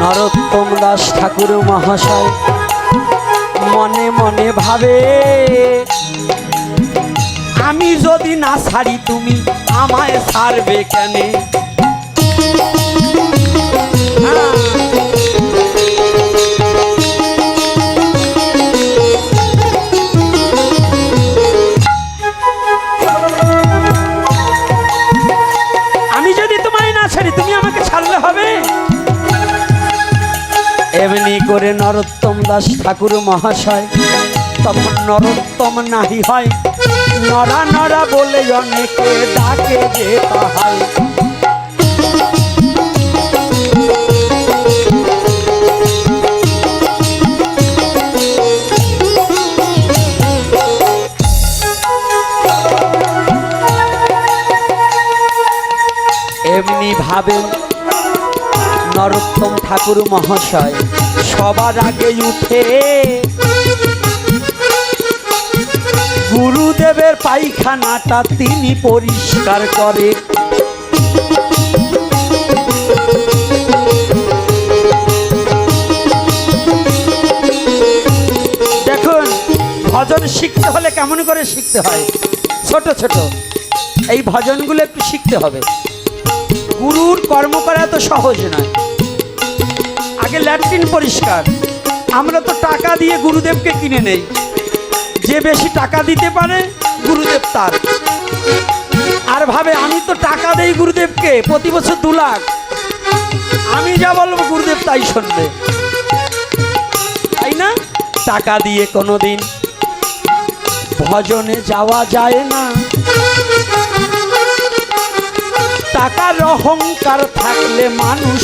নরোত্তম দাস ঠাকুর মহাশয় মনে মনে ভাবে, আমি যদি না ছাড়ি তুমি আমায় ছাড়বে কেন? আমি যদি তোমায় না ছাড়ি তুমি আমাকে ছাড়লে হবে? এমনি করে নরোত্তম দাস ঠাকুর মহাশয় তখন নরোত্তম নাহি হয়, নরা নরা বলে অনেকে ডাকে যে তাহাই। এমনি ভাবে নরোত্তম ঠাকুর মহাশয় সবার আগে উঠে গুরুদেবের পায়খানাটা তিনি পরিষ্কার করে। দেখুন, ভজন শিখতে হলে কেমন করে শিখতে হয়, ছোট ছোট এই ভজনগুলো একটু শিখতে হবে। গুরুর কর্ম করা এত সহজ নয়। আগে ল্যাট্রিন পরিষ্কার। আমরা তো টাকা দিয়ে গুরুদেবকে কিনে নেই, যে বেশি টাকা দিতে পারে গুরুদেব তার। আর ভাবে আমি তো টাকা দেই গুরুদেবকে প্রতি বছর 2 লাখ, আমি যা বলবো গুরুদেব তাই শুনবে, তাই না? টাকা দিয়ে কোনোদিন ভজনে যাওয়া যায় না। টাকার অহংকার থাকলে মানুষ